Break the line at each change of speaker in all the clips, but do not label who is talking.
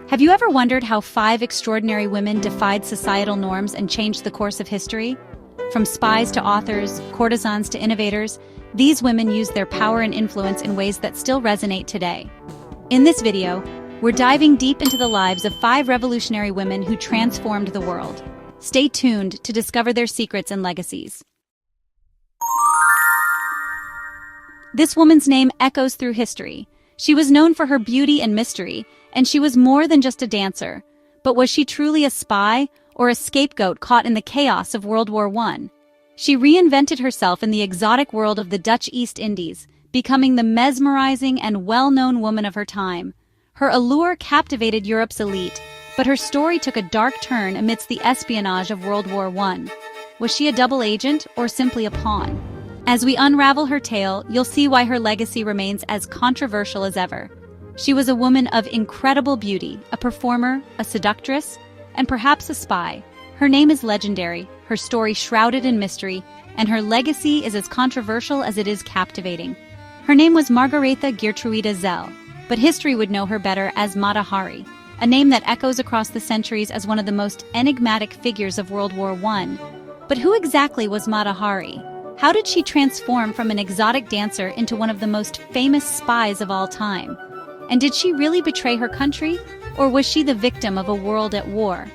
Have you ever wondered how 5 extraordinary women defied societal norms and changed the course of history? From spies to authors, courtesans to innovators, these women used their power and influence in ways that still resonate today. In this video, we're diving deep into the lives of 5 revolutionary women who transformed the world. Stay tuned to discover their secrets and legacies. This woman's name echoes through history. She was known for her beauty and mystery, and she was more than just a dancer. But was she truly a spy or a scapegoat caught in the chaos of World War I? She reinvented herself in the exotic world of the Dutch East Indies, becoming the mesmerizing and well-known woman of her time. Her allure captivated Europe's elite, but her story took a dark turn amidst the espionage of World War I. Was she a double agent or simply a pawn? As we unravel her tale, you'll see why her legacy remains as controversial as ever. She was a woman of incredible beauty, a performer, a seductress, and perhaps a spy. Her name is legendary, her story shrouded in mystery, and her legacy is as controversial as it is captivating. Her name was Margaretha Geertruida Zell, but history would know her better as Mata Hari, a name that echoes across the centuries as one of the most enigmatic figures of World War I. But who exactly was Mata Hari? How did she transform from an exotic dancer into one of the most famous spies of all time? And did she really betray her country, or was she the victim of a world at war?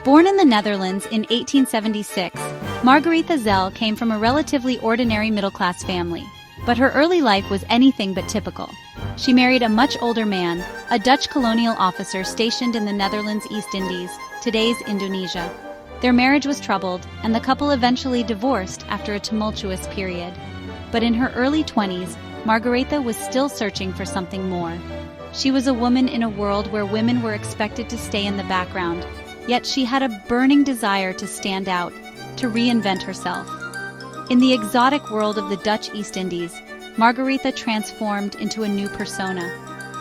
Born in the Netherlands in 1876, Margaretha Zell came from a relatively ordinary middle-class family, but her early life was anything but typical. She married a much older man, a Dutch colonial officer stationed in the Netherlands East Indies, today's Indonesia. Their marriage was troubled, and the couple eventually divorced after a tumultuous period. But in her early 20s, Margaretha was still searching for something more. She was a woman in a world where women were expected to stay in the background, yet she had a burning desire to stand out, to reinvent herself. In the exotic world of the Dutch East Indies, Margaretha transformed into a new persona.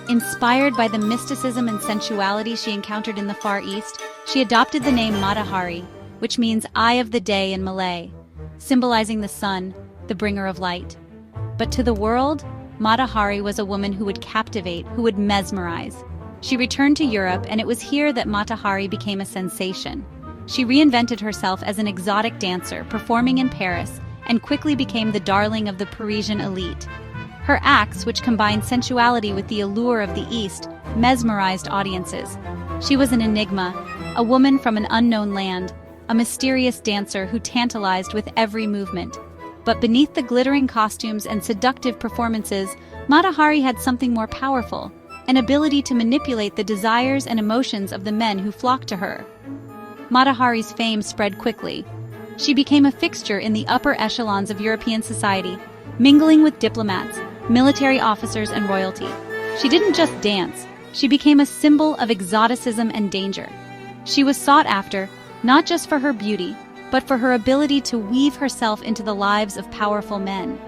Inspired by the mysticism and sensuality she encountered in the Far East, she adopted the name Mata Hari, which means Eye of the Day in Malay, symbolizing the sun, the bringer of light. But to the world, Mata Hari was a woman who would captivate, who would mesmerize. She returned to Europe, and it was here that Mata Hari became a sensation. She reinvented herself as an exotic dancer, performing in Paris, and quickly became the darling of the Parisian elite. Her acts, which combined sensuality with the allure of the East, mesmerized audiences. She was an enigma, a woman from an unknown land, a mysterious dancer who tantalized with every movement. But beneath the glittering costumes and seductive performances, Mata Hari had something more powerful, an ability to manipulate the desires and emotions of the men who flocked to her. Mata Hari's fame spread quickly. She became a fixture in the upper echelons of European society, mingling with diplomats, military officers, and royalty. She didn't just dance, she became a symbol of exoticism and danger. She was sought after, not just for her beauty, but for her ability to weave herself into the lives of powerful men.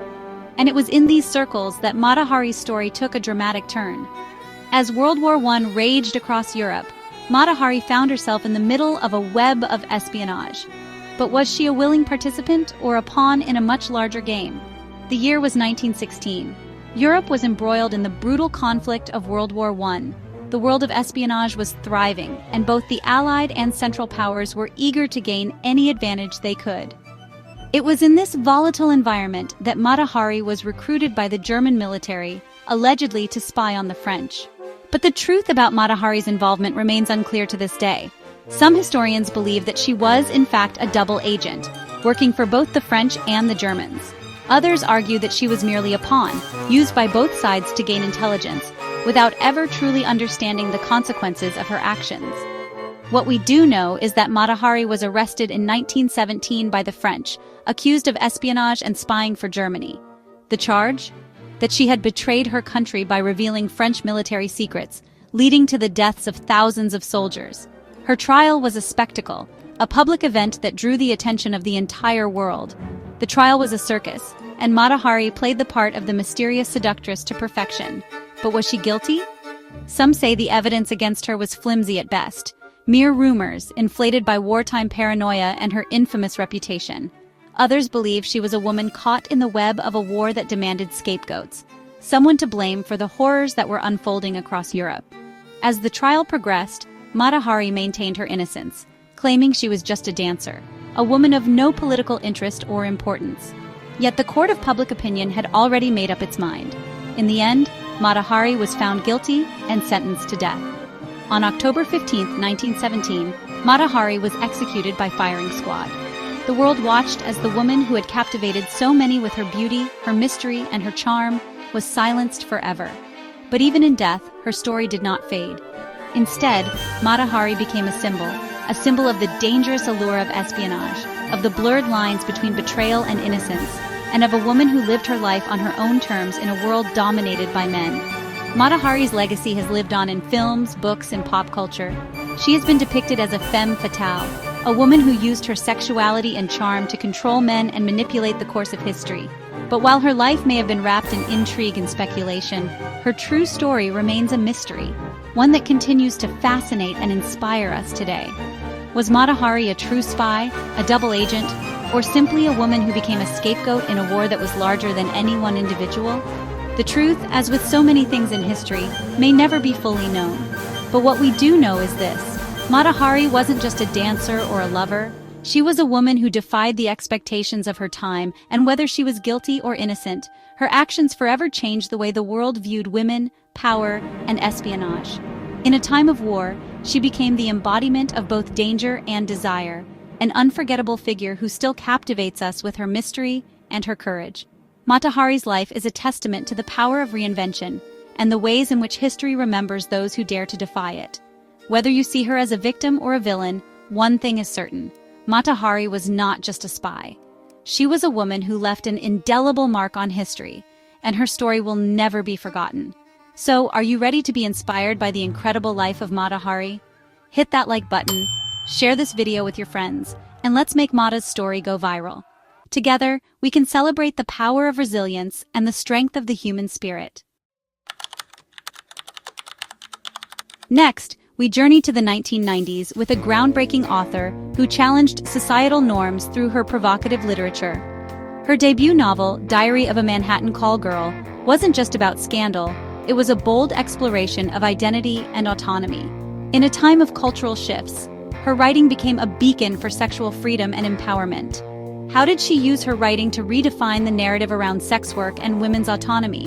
And it was in these circles that Mata Hari's story took a dramatic turn. As World War I raged across Europe, Mata Hari found herself in the middle of a web of espionage. But was she a willing participant or a pawn in a much larger game? The year was 1916. Europe was embroiled in the brutal conflict of World War I. The world of espionage was thriving, and both the Allied and Central Powers were eager to gain any advantage they could. It was in this volatile environment that Mata Hari was recruited by the German military, allegedly to spy on the French. But the truth about Mata Hari's involvement remains unclear to this day. Some historians believe that she was, in fact, a double agent, working for both the French and the Germans. Others argue that she was merely a pawn, used by both sides to gain intelligence, without ever truly understanding the consequences of her actions. What we do know is that Mata Hari was arrested in 1917 by the French, accused of espionage and spying for Germany. The charge? That she had betrayed her country by revealing French military secrets, leading to the deaths of thousands of soldiers. Her trial was a spectacle, a public event that drew the attention of the entire world. The trial was a circus, and Mata Hari played the part of the mysterious seductress to perfection. But was she guilty? Some say the evidence against her was flimsy at best, mere rumors inflated by wartime paranoia and her infamous reputation. Others believe she was a woman caught in the web of a war that demanded scapegoats, someone to blame for the horrors that were unfolding across Europe. As the trial progressed, Mata Hari maintained her innocence, claiming she was just a dancer, a woman of no political interest or importance. Yet the court of public opinion had already made up its mind. In the end, Mata Hari was found guilty and sentenced to death. On October 15, 1917, Mata Hari was executed by firing squad. The world watched as the woman who had captivated so many with her beauty, her mystery, and her charm was silenced forever. But even in death, her story did not fade. Instead, Mata Hari became a symbol of the dangerous allure of espionage, of the blurred lines between betrayal and innocence, and of a woman who lived her life on her own terms in a world dominated by men. Mata Hari's legacy has lived on in films, books, and pop culture. She has been depicted as a femme fatale, a woman who used her sexuality and charm to control men and manipulate the course of history. But while her life may have been wrapped in intrigue and speculation, her true story remains a mystery, one that continues to fascinate and inspire us today. Was Mata Hari a true spy, a double agent, or simply a woman who became a scapegoat in a war that was larger than any one individual? The truth, as with so many things in history, may never be fully known. But what we do know is this: Mata Hari wasn't just a dancer or a lover. She was a woman who defied the expectations of her time, and whether she was guilty or innocent, her actions forever changed the way the world viewed women, power, and espionage. In a time of war, she became the embodiment of both danger and desire, an unforgettable figure who still captivates us with her mystery and her courage. Mata Hari's life is a testament to the power of reinvention and the ways in which history remembers those who dare to defy it. Whether you see her as a victim or a villain, one thing is certain: Mata Hari was not just a spy. She was a woman who left an indelible mark on history, and her story will never be forgotten. So, are you ready to be inspired by the incredible life of Mata Hari? Hit that like button, share this video with your friends, and let's make Mata's story go viral. Together, we can celebrate the power of resilience and the strength of the human spirit. Next, we journey to the 1990s with a groundbreaking author who challenged societal norms through her provocative literature. Her debut novel, Diary of a Manhattan Call Girl, wasn't just about scandal, it was a bold exploration of identity and autonomy. In a time of cultural shifts, her writing became a beacon for sexual freedom and empowerment. How did she use her writing to redefine the narrative around sex work and women's autonomy?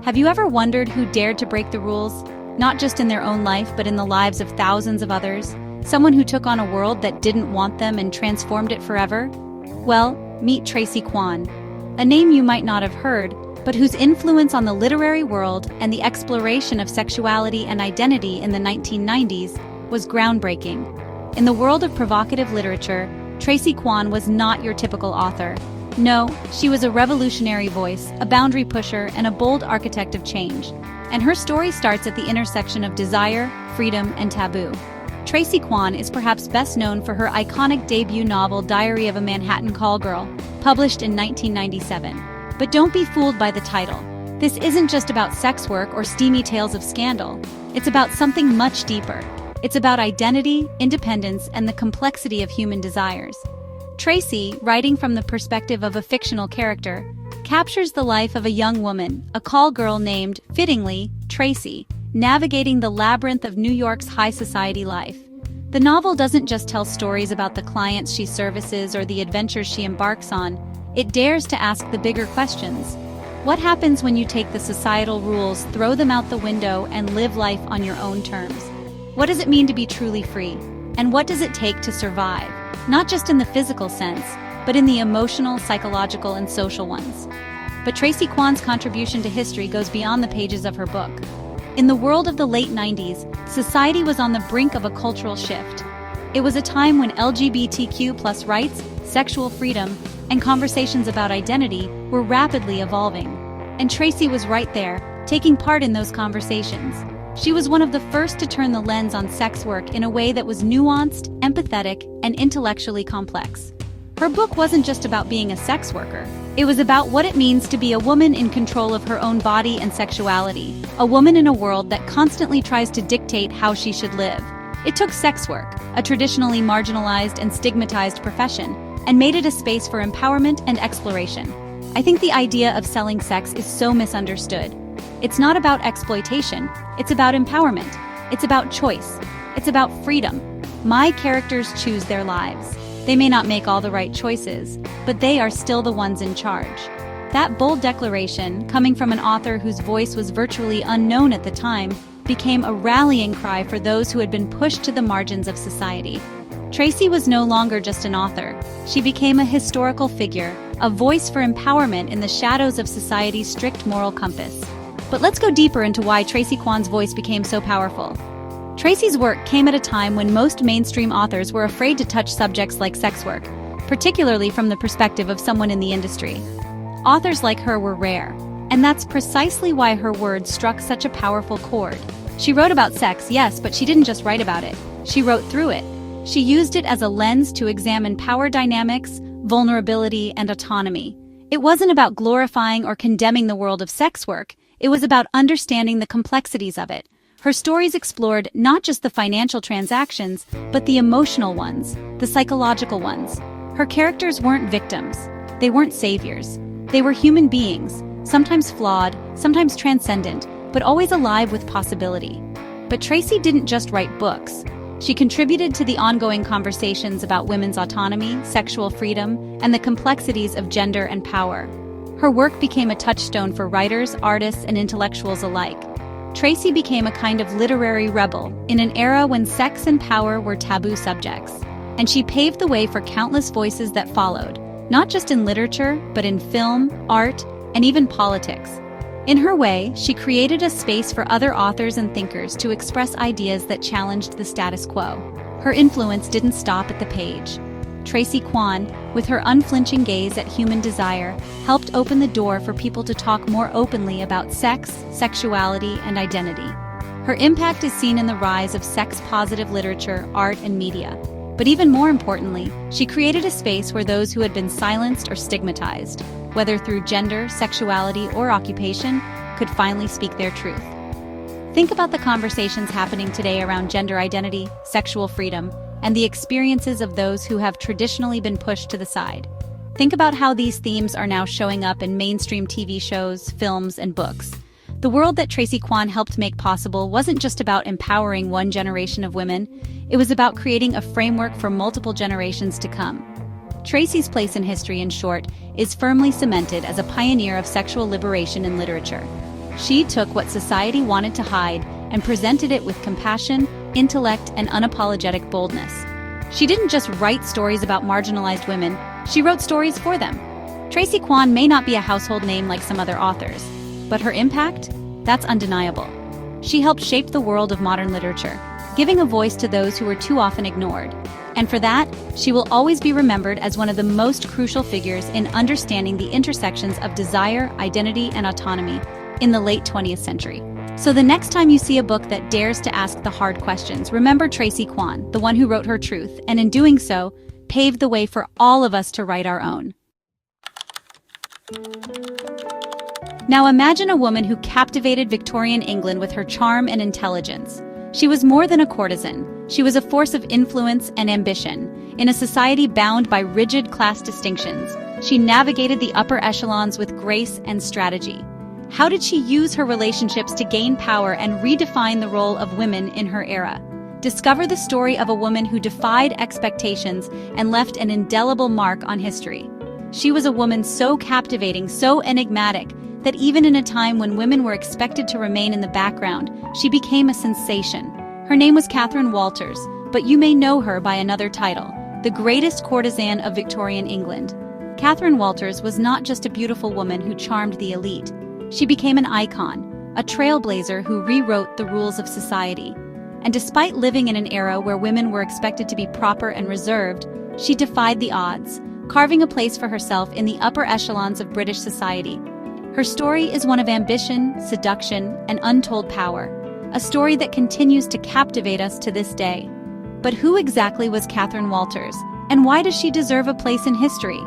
Have you ever wondered who dared to break the rules? Not just in their own life, but in the lives of thousands of others? Someone who took on a world that didn't want them and transformed it forever? Well, meet Tracy Kwan, a name you might not have heard, but whose influence on the literary world and the exploration of sexuality and identity in the 1990s was groundbreaking. In the world of provocative literature, Tracy Kwan was not your typical author. No, she was a revolutionary voice, a boundary pusher, and a bold architect of change. And her story starts at the intersection of desire, freedom, and taboo. Tracy Kwan is perhaps best known for her iconic debut novel Diary of a Manhattan Call Girl, published in 1997. But don't be fooled by the title. This isn't just about sex work or steamy tales of scandal. It's about something much deeper. It's about identity, independence, and the complexity of human desires. Tracy, writing from the perspective of a fictional character, captures the life of a young woman, a call girl named, fittingly, Tracy, navigating the labyrinth of New York's high society life. The novel doesn't just tell stories about the clients she services or the adventures she embarks on. It dares to ask the bigger questions. What happens when you take the societal rules, throw them out the window, and live life on your own terms? What does it mean to be truly free? And what does it take to survive? Not just in the physical sense, but in the emotional, psychological, and social ones. But Tracy Kwan's contribution to history goes beyond the pages of her book. In the world of the late 90s, society was on the brink of a cultural shift. It was a time when LGBTQ+ rights, sexual freedom, and conversations about identity were rapidly evolving. And Tracy was right there, taking part in those conversations. She was one of the first to turn the lens on sex work in a way that was nuanced, empathetic, and intellectually complex. Her book wasn't just about being a sex worker. It was about what it means to be a woman in control of her own body and sexuality, a woman in a world that constantly tries to dictate how she should live. It took sex work, a traditionally marginalized and stigmatized profession, and made it a space for empowerment and exploration. I think the idea of selling sex is so misunderstood. It's not about exploitation, it's about empowerment. It's about choice. It's about freedom. My characters choose their lives. They may not make all the right choices, but they are still the ones in charge. That bold declaration, coming from an author whose voice was virtually unknown at the time, became a rallying cry for those who had been pushed to the margins of society. Tracy was no longer just an author. She became a historical figure, a voice for empowerment in the shadows of society's strict moral compass. But let's go deeper into why Tracy Kwan's voice became so powerful. Tracy's work came at a time when most mainstream authors were afraid to touch subjects like sex work, particularly from the perspective of someone in the industry. Authors like her were rare, and that's precisely why her words struck such a powerful chord. She wrote about sex, yes, but she didn't just write about it. She wrote through it. She used it as a lens to examine power dynamics, vulnerability, and autonomy. It wasn't about glorifying or condemning the world of sex work. It was about understanding the complexities of it. Her stories explored not just the financial transactions, but the emotional ones, the psychological ones. Her characters weren't victims. They weren't saviors. They were human beings, sometimes flawed, sometimes transcendent, but always alive with possibility. But Tracy didn't just write books. She contributed to the ongoing conversations about women's autonomy, sexual freedom, and the complexities of gender and power. Her work became a touchstone for writers, artists, and intellectuals alike. Tracy became a kind of literary rebel in an era when sex and power were taboo subjects. And she paved the way for countless voices that followed, not just in literature, but in film, art, and even politics. In her way, she created a space for other authors and thinkers to express ideas that challenged the status quo. Her influence didn't stop at the page. Tracy Kwan, with her unflinching gaze at human desire, helped open the door for people to talk more openly about sex, sexuality, and identity. Her impact is seen in the rise of sex-positive literature, art, and media. But even more importantly, she created a space where those who had been silenced or stigmatized, whether through gender, sexuality, or occupation, could finally speak their truth. Think about the conversations happening today around gender identity, sexual freedom, and the experiences of those who have traditionally been pushed to the side. Think about how these themes are now showing up in mainstream TV shows, films, and books. The world that Tracy Kwan helped make possible wasn't just about empowering one generation of women, it was about creating a framework for multiple generations to come. Tracy's place in history, in short, is firmly cemented as a pioneer of sexual liberation in literature. She took what society wanted to hide and presented it with compassion, intellect, and unapologetic boldness. She didn't just write stories about marginalized women, she wrote stories for them. Tracy Kwan may not be a household name like some other authors, but her impact? That's undeniable. She helped shape the world of modern literature, giving a voice to those who were too often ignored. And for that, she will always be remembered as one of the most crucial figures in understanding the intersections of desire, identity, and autonomy in the late 20th century. So the next time you see a book that dares to ask the hard questions, remember Tracy Kwan, the one who wrote her truth, and in doing so, paved the way for all of us to write our own. Now imagine a woman who captivated Victorian England with her charm and intelligence. She was more than a courtesan. She was a force of influence and ambition. In a society bound by rigid class distinctions, she navigated the upper echelons with grace and strategy. How did she use her relationships to gain power and redefine the role of women in her era? Discover the story of a woman who defied expectations and left an indelible mark on history. She was a woman so captivating, so enigmatic, that even in a time when women were expected to remain in the background, she became a sensation. Her name was Catherine Walters, but you may know her by another title, the greatest courtesan of Victorian England. Catherine Walters was not just a beautiful woman who charmed the elite. She became an icon, a trailblazer who rewrote the rules of society. And despite living in an era where women were expected to be proper and reserved, she defied the odds, carving a place for herself in the upper echelons of British society. Her story is one of ambition, seduction, and untold power, a story that continues to captivate us to this day. But who exactly was Catherine Walters, and why does she deserve a place in history?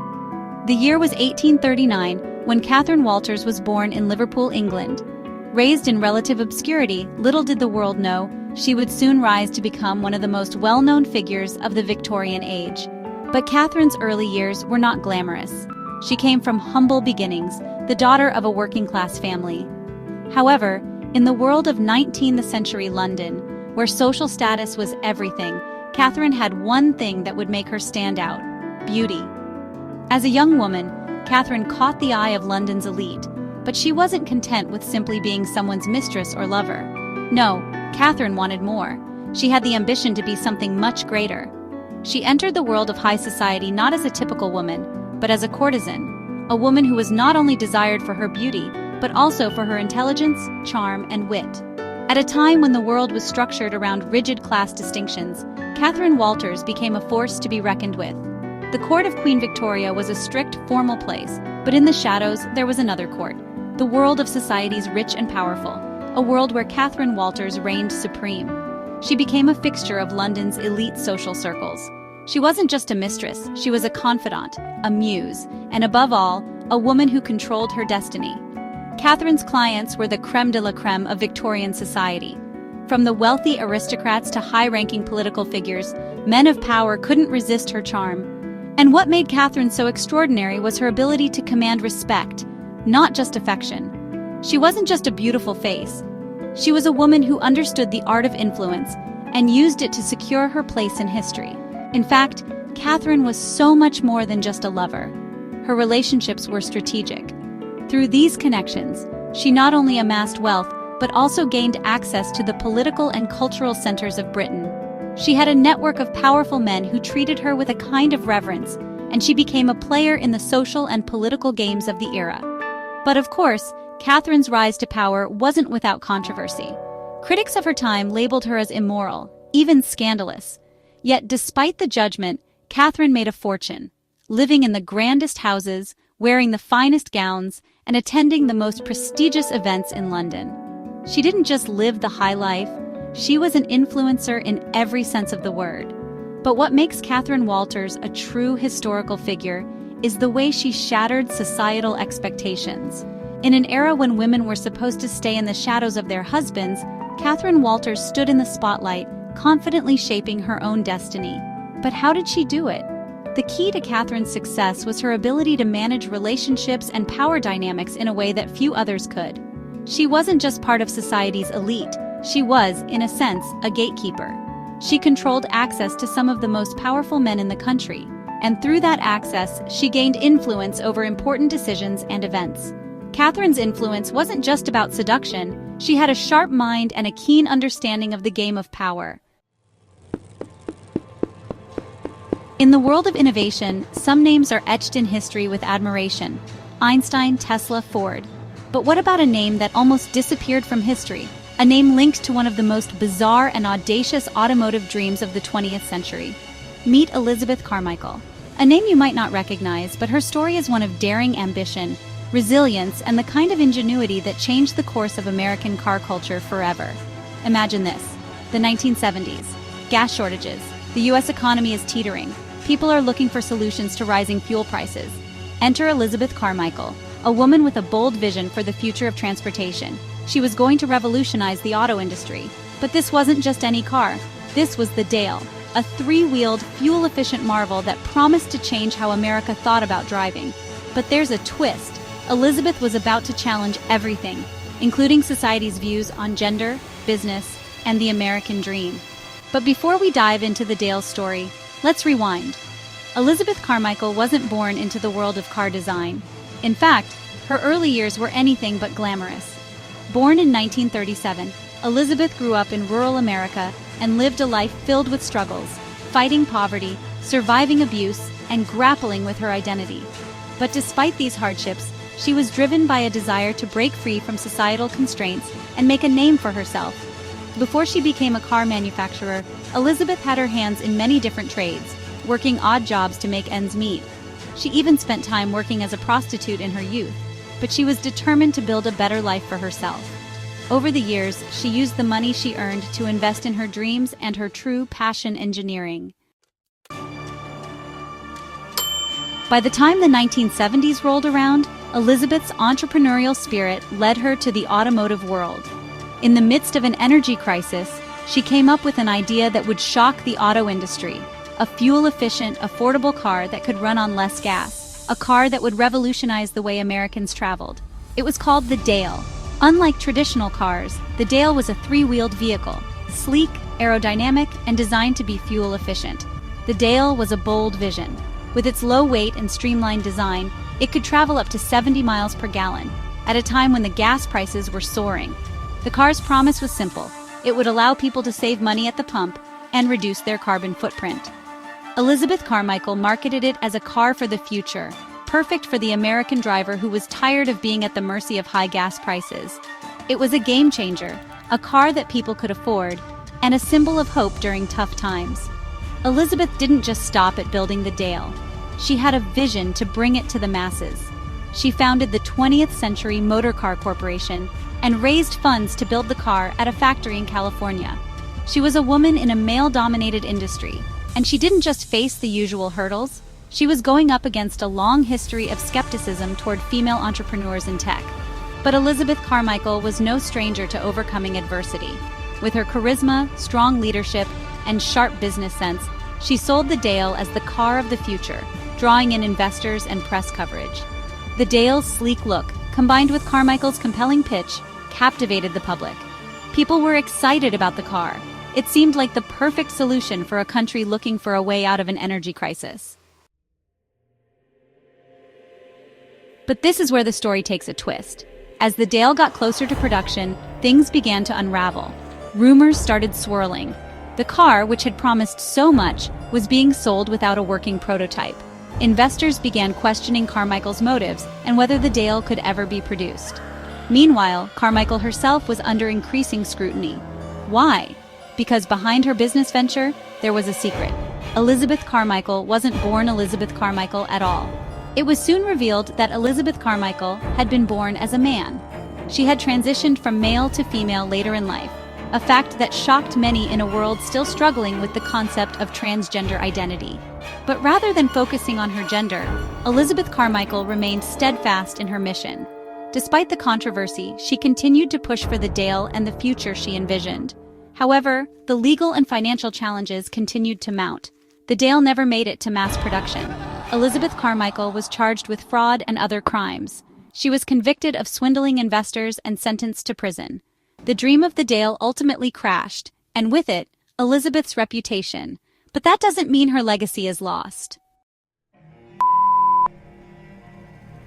The year was 1839, when Catherine Walters was born in Liverpool, England. Raised in relative obscurity, little did the world know she would soon rise to become one of the most well-known figures of the Victorian age. But Catherine's early years were not glamorous. She came from humble beginnings, the daughter of a working-class family. However, in the world of 19th century London, where social status was everything, Catherine had one thing that would make her stand out: beauty. As a young woman, Catherine caught the eye of London's elite, but she wasn't content with simply being someone's mistress or lover. No, Catherine wanted more. She had the ambition to be something much greater. She entered the world of high society not as a typical woman, but as a courtesan, a woman who was not only desired for her beauty, but also for her intelligence, charm, and wit. At a time when the world was structured around rigid class distinctions, Catherine Walters became a force to be reckoned with. The court of Queen Victoria was a strict, formal place, but in the shadows there was another court, the world of society's rich and powerful, a world where Catherine Walters reigned supreme. She became a fixture of London's elite social circles. She wasn't just a mistress, she was a confidant, a muse, and above all, a woman who controlled her destiny. Catherine's clients were the crème de la crème of Victorian society. From the wealthy aristocrats to high-ranking political figures, men of power couldn't resist her charm. And what made Catherine so extraordinary was her ability to command respect, not just affection. She wasn't just a beautiful face. She was a woman who understood the art of influence and used it to secure her place in history. In fact, Catherine was so much more than just a lover. Her relationships were strategic. Through these connections, she not only amassed wealth, but also gained access to the political and cultural centers of Britain. She had a network of powerful men who treated her with a kind of reverence, and she became a player in the social and political games of the era. But of course, Catherine's rise to power wasn't without controversy. Critics of her time labeled her as immoral, even scandalous. Yet despite the judgment, Catherine made a fortune, living in the grandest houses, wearing the finest gowns, and attending the most prestigious events in London. She didn't just live the high life, she was an influencer in every sense of the word. But what makes Catherine Walters a true historical figure is the way she shattered societal expectations. In an era when women were supposed to stay in the shadows of their husbands, Catherine Walters stood in the spotlight, confidently shaping her own destiny. But how did she do it? The key to Catherine's success was her ability to manage relationships and power dynamics in a way that few others could. She wasn't just part of society's elite, she was, in a sense, a gatekeeper. She controlled access to some of the most powerful men in the country, and through that access, she gained influence over important decisions and events. Catherine's influence wasn't just about seduction, she had a sharp mind and a keen understanding of the game of power. In the world of innovation, some names are etched in history with admiration: Einstein, Tesla, Ford. But what about a name that almost disappeared from history? A name linked to one of the most bizarre and audacious automotive dreams of the 20th century. Meet Elizabeth Carmichael. A name you might not recognize, but her story is one of daring ambition, resilience, and the kind of ingenuity that changed the course of American car culture forever. Imagine this: the 1970s. Gas shortages. The US economy is teetering. People are looking for solutions to rising fuel prices. Enter Elizabeth Carmichael, a woman with a bold vision for the future of transportation. She was going to revolutionize the auto industry. But this wasn't just any car. This was the Dale, a three-wheeled, fuel-efficient marvel that promised to change how America thought about driving. But there's a twist. Elizabeth was about to challenge everything, including society's views on gender, business, and the American dream. But before we dive into the Dale's story, let's rewind. Elizabeth Carmichael wasn't born into the world of car design. In fact, her early years were anything but glamorous. Born in 1937, Elizabeth grew up in rural America and lived a life filled with struggles, fighting poverty, surviving abuse, and grappling with her identity. But despite these hardships, she was driven by a desire to break free from societal constraints and make a name for herself. Before she became a car manufacturer, Elizabeth had her hands in many different trades, working odd jobs to make ends meet. She even spent time working as a prostitute in her youth, but she was determined to build a better life for herself. Over the years, she used the money she earned to invest in her dreams and her true passion, engineering. By the time the 1970s rolled around, Elizabeth's entrepreneurial spirit led her to the automotive world. In the midst of an energy crisis, she came up with an idea that would shock the auto industry: a fuel-efficient, affordable car that could run on less gas. A car that would revolutionize the way Americans traveled. It was called the Dale. Unlike traditional cars, the Dale was a three-wheeled vehicle, sleek, aerodynamic, and designed to be fuel efficient. The Dale was a bold vision. With its low weight and streamlined design, it could travel up to 70 miles per gallon, at a time when the gas prices were soaring. The car's promise was simple. It would allow people to save money at the pump and reduce their carbon footprint. Elizabeth Carmichael marketed it as a car for the future, perfect for the American driver who was tired of being at the mercy of high gas prices. It was a game changer, a car that people could afford, and a symbol of hope during tough times. Elizabeth didn't just stop at building the Dale. She had a vision to bring it to the masses. She founded the 20th Century Motor Car Corporation and raised funds to build the car at a factory in California. She was a woman in a male-dominated industry, and she didn't just face the usual hurdles. She was going up against a long history of skepticism toward female entrepreneurs in tech. But Elizabeth Carmichael was no stranger to overcoming adversity. With her charisma, strong leadership, and sharp business sense, she sold the Dale as the car of the future, drawing in investors and press coverage. The Dale's sleek look, combined with Carmichael's compelling pitch, captivated the public. People were excited about the car. It seemed like the perfect solution for a country looking for a way out of an energy crisis. But this is where the story takes a twist. As the Dale got closer to production, things began to unravel. Rumors started swirling. The car, which had promised so much, was being sold without a working prototype. Investors began questioning Carmichael's motives and whether the Dale could ever be produced. Meanwhile, Carmichael herself was under increasing scrutiny. Why? Because behind her business venture, there was a secret. Elizabeth Carmichael wasn't born Elizabeth Carmichael at all. It was soon revealed that Elizabeth Carmichael had been born as a man. She had transitioned from male to female later in life, a fact that shocked many in a world still struggling with the concept of transgender identity. But rather than focusing on her gender, Elizabeth Carmichael remained steadfast in her mission. Despite the controversy, she continued to push for the Dale and the future she envisioned. However, the legal and financial challenges continued to mount. The Dale never made it to mass production. Elizabeth Carmichael was charged with fraud and other crimes. She was convicted of swindling investors and sentenced to prison. The dream of the Dale ultimately crashed, and with it, Elizabeth's reputation. But that doesn't mean her legacy is lost.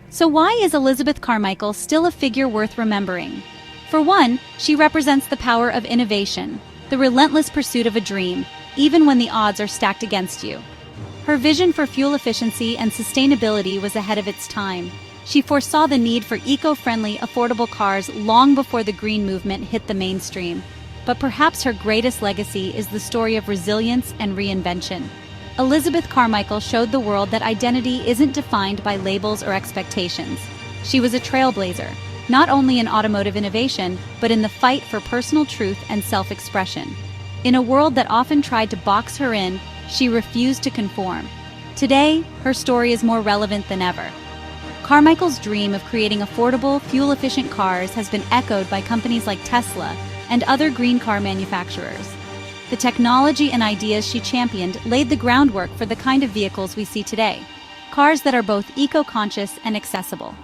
So why is Elizabeth Carmichael still a figure worth remembering? For one, she represents the power of innovation, the relentless pursuit of a dream, even when the odds are stacked against you. Her vision for fuel efficiency and sustainability was ahead of its time. She foresaw the need for eco-friendly, affordable cars long before the green movement hit the mainstream. But perhaps her greatest legacy is the story of resilience and reinvention. Elizabeth Carmichael showed the world that identity isn't defined by labels or expectations. She was a trailblazer, not only in automotive innovation, but in the fight for personal truth and self-expression. In a world that often tried to box her in, she refused to conform. Today, her story is more relevant than ever. Carmichael's dream of creating affordable, fuel-efficient cars has been echoed by companies like Tesla and other green car manufacturers. The technology and ideas she championed laid the groundwork for the kind of vehicles we see today, cars that are both eco-conscious and accessible.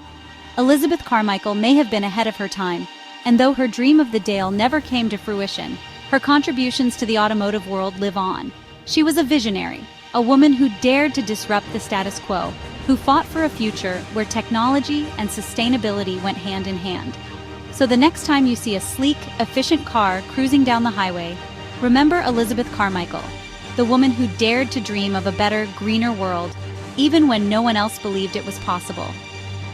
Elizabeth Carmichael may have been ahead of her time, and though her dream of the Dale never came to fruition, her contributions to the automotive world live on. She was a visionary, a woman who dared to disrupt the status quo, who fought for a future where technology and sustainability went hand in hand. So the next time you see a sleek, efficient car cruising down the highway, remember Elizabeth Carmichael, the woman who dared to dream of a better, greener world, even when no one else believed it was possible.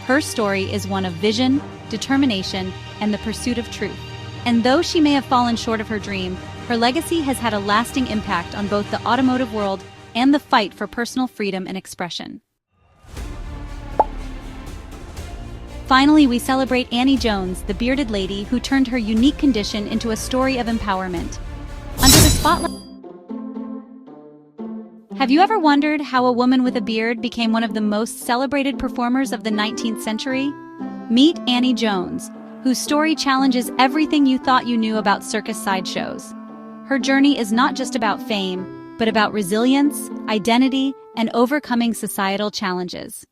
Her story is one of vision, determination, and the pursuit of truth. And though she may have fallen short of her dream, her legacy has had a lasting impact on both the automotive world and the fight for personal freedom and expression. Finally, we celebrate Annie Jones, the bearded lady who turned her unique condition into a story of empowerment. Under the spotlight. Have you ever wondered how a woman with a beard became one of the most celebrated performers of the 19th century? Meet Annie Jones, whose story challenges everything you thought you knew about circus sideshows. Her journey is not just about fame, but about resilience, identity, and overcoming societal challenges.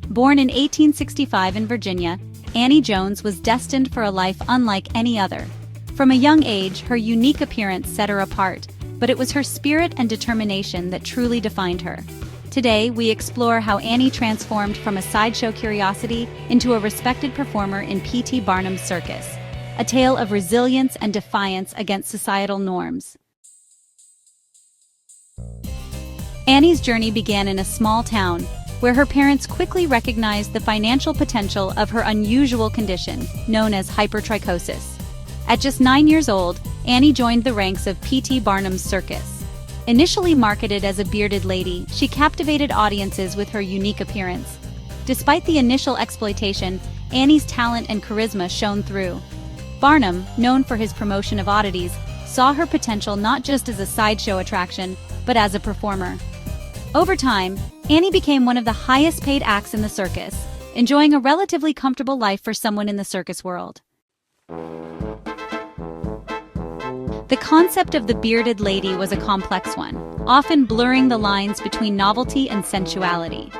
Born in 1865 in Virginia, Annie Jones was destined for a life unlike any other. From a young age, her unique appearance set her apart, but it was her spirit and determination that truly defined her. Today, we explore how Annie transformed from a sideshow curiosity into a respected performer in P.T. Barnum's circus, a tale of resilience and defiance against societal norms. Annie's journey began in a small town, where her parents quickly recognized the financial potential of her unusual condition, known as hypertrichosis. At just 9 years old, Annie joined the ranks of P.T. Barnum's circus. Initially marketed as a bearded lady, she captivated audiences with her unique appearance. Despite the initial exploitation, Annie's talent and charisma shone through. Barnum, known for his promotion of oddities, saw her potential not just as a sideshow attraction, but as a performer. Over time, Annie became one of the highest-paid acts in the circus, enjoying a relatively comfortable life for someone in the circus world. The concept of the bearded lady was a complex one, often blurring the lines between novelty and sensuality.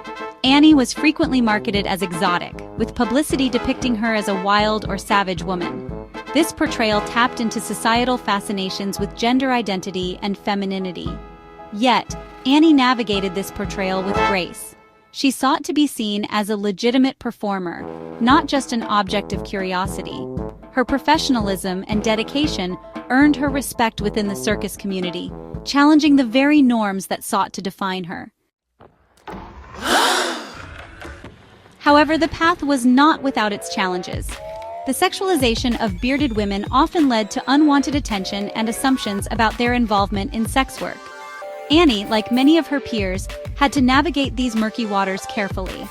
Annie was frequently marketed as exotic, with publicity depicting her as a wild or savage woman. This portrayal tapped into societal fascinations with gender identity and femininity. Yet, Annie navigated this portrayal with grace. She sought to be seen as a legitimate performer, not just an object of curiosity. Her professionalism and dedication earned her respect within the circus community, challenging the very norms that sought to define her. However, the path was not without its challenges. The sexualization of bearded women often led to unwanted attention and assumptions about their involvement in sex work. Annie, like many of her peers, had to navigate these murky waters carefully.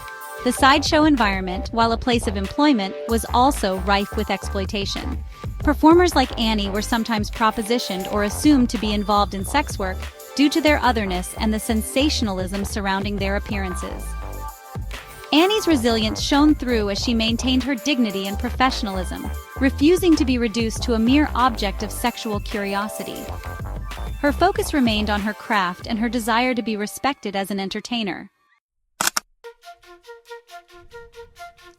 The sideshow environment, while a place of employment, was also rife with exploitation. Performers like Annie were sometimes propositioned or assumed to be involved in sex work due to their otherness and the sensationalism surrounding their appearances. Annie's resilience shone through as she maintained her dignity and professionalism, refusing to be reduced to a mere object of sexual curiosity. Her focus remained on her craft and her desire to be respected as an entertainer.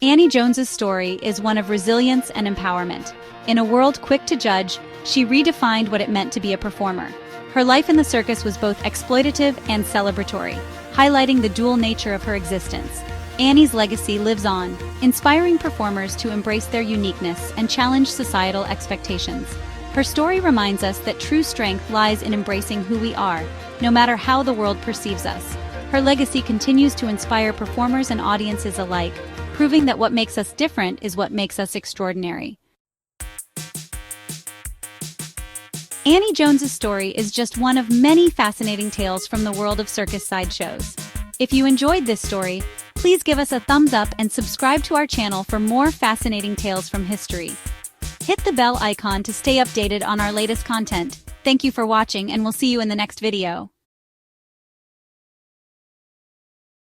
Annie Jones's story is one of resilience and empowerment. In a world quick to judge, she redefined what it meant to be a performer. Her life in the circus was both exploitative and celebratory, highlighting the dual nature of her existence. Annie's legacy lives on, inspiring performers to embrace their uniqueness and challenge societal expectations. Her story reminds us that true strength lies in embracing who we are, no matter how the world perceives us. Her legacy continues to inspire performers and audiences alike, proving that what makes us different is what makes us extraordinary. Annie Jones's story is just one of many fascinating tales from the world of circus sideshows. If you enjoyed this story, please give us a thumbs up and subscribe to our channel for more fascinating tales from history. Hit the bell icon to stay updated on our latest content. Thank you for watching, and we'll see you in the next video.